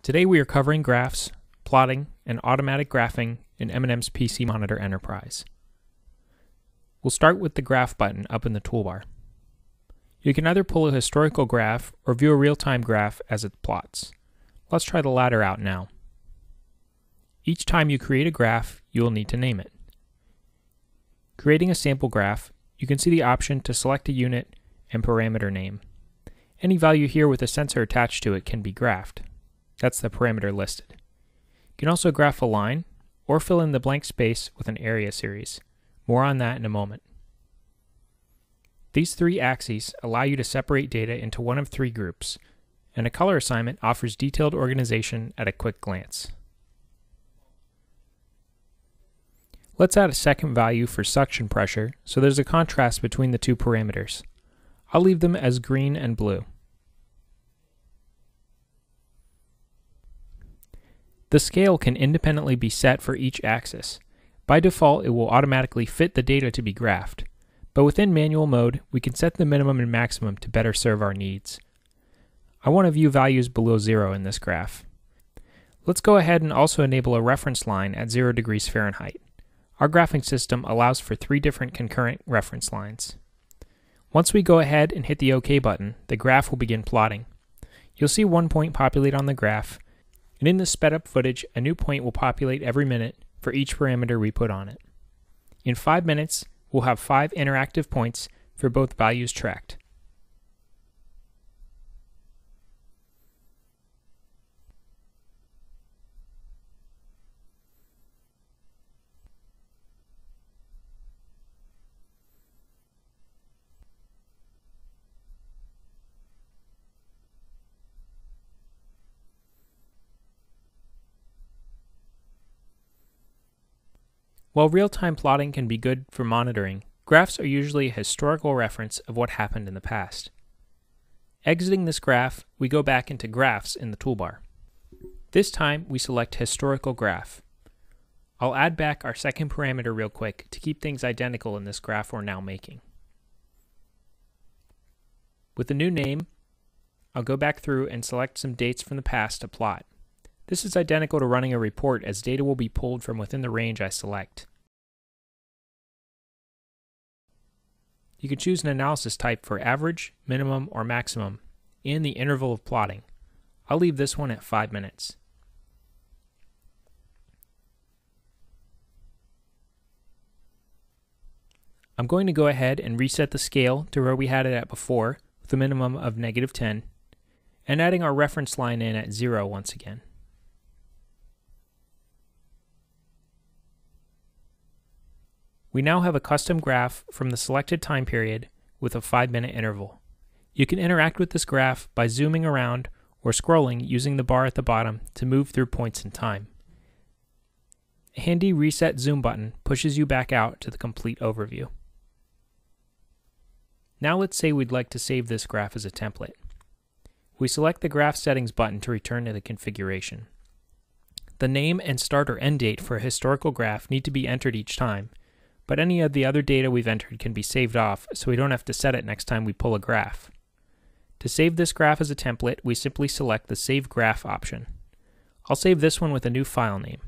Today we are covering graphs, plotting, and automatic graphing in M&M's PC Monitor Enterprise. We'll start with the Graph button up in the toolbar. You can either pull a historical graph or view a real-time graph as it plots. Let's try the latter out now. Each time you create a graph, you will need to name it. Creating a sample graph, you can see the option to select a unit and parameter name. Any value here with a sensor attached to it can be graphed. That's the parameter listed. You can also graph a line or fill in the blank space with an area series. More on that in a moment. These three axes allow you to separate data into one of three groups, and a color assignment offers detailed organization at a quick glance. Let's add a second value for suction pressure so there's a contrast between the two parameters. I'll leave them as green and blue. The scale can independently be set for each axis. By default, it will automatically fit the data to be graphed, but within manual mode, we can set the minimum and maximum to better serve our needs. I want to view values below 0 in this graph. Let's go ahead and also enable a reference line at 0 degrees Fahrenheit. Our graphing system allows for 3 different concurrent reference lines. Once we go ahead and hit the OK button, the graph will begin plotting. You'll see one point populate on the graph, and in the sped up footage, a new point will populate every minute for each parameter we put on it. In 5 minutes, we'll have 5 interactive points for both values tracked. While real-time plotting can be good for monitoring, graphs are usually a historical reference of what happened in the past. Exiting this graph, we go back into Graphs in the toolbar. This time, we select Historical Graph. I'll add back our second parameter real quick to keep things identical in this graph we're now making. With the new name, I'll go back through and select some dates from the past to plot. This is identical to running a report as data will be pulled from within the range I select. You can choose an analysis type for average, minimum, or maximum, and the interval of plotting. I'll leave this one at 5 minutes. I'm going to go ahead and reset the scale to where we had it at before, with a minimum of -10, and adding our reference line in at 0 once again. We now have a custom graph from the selected time period with a 5-minute interval. You can interact with this graph by zooming around or scrolling using the bar at the bottom to move through points in time. A handy Reset Zoom button pushes you back out to the complete overview. Now let's say we'd like to save this graph as a template. We select the Graph Settings button to return to the configuration. The name and start or end date for a historical graph need to be entered each time, but any of the other data we've entered can be saved off so we don't have to set it next time we pull a graph. To save this graph as a template, we simply select the Save Graph option. I'll save this one with a new file name.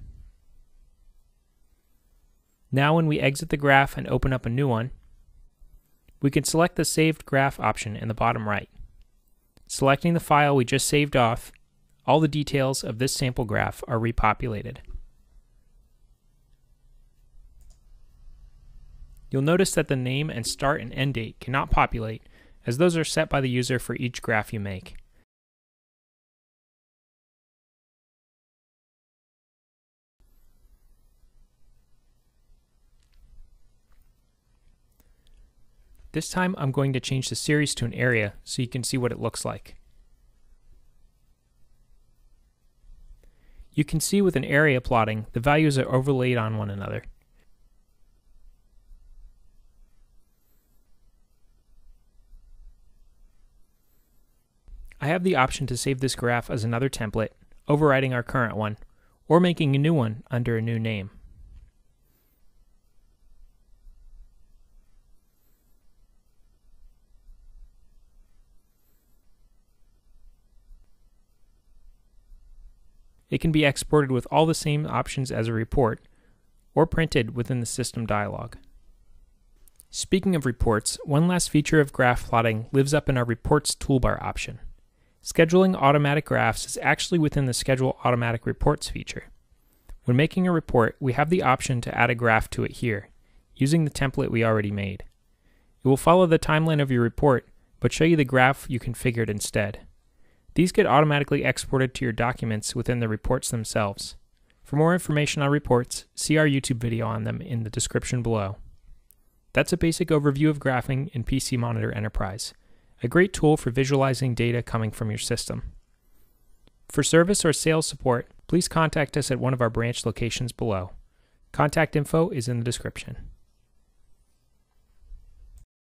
Now when we exit the graph and open up a new one, we can select the Saved Graph option in the bottom right. Selecting the file we just saved off, all the details of this sample graph are repopulated. You'll notice that the name and start and end date cannot populate, as those are set by the user for each graph you make. This time I'm going to change the series to an area so you can see what it looks like. You can see with an area plotting, the values are overlaid on one another. I have the option to save this graph as another template, overriding our current one, or making a new one under a new name. It can be exported with all the same options as a report, or printed within the system dialog. Speaking of reports, one last feature of graph plotting lives up in our Reports toolbar option. Scheduling automatic graphs is actually within the Schedule Automatic Reports feature. When making a report, we have the option to add a graph to it here, using the template we already made. It will follow the timeline of your report, but show you the graph you configured instead. These get automatically exported to your documents within the reports themselves. For more information on reports, see our YouTube video on them in the description below. That's a basic overview of graphing in PC Monitor Enterprise, a great tool for visualizing data coming from your system. For service or sales support, please contact us at one of our branch locations below. Contact info is in the description.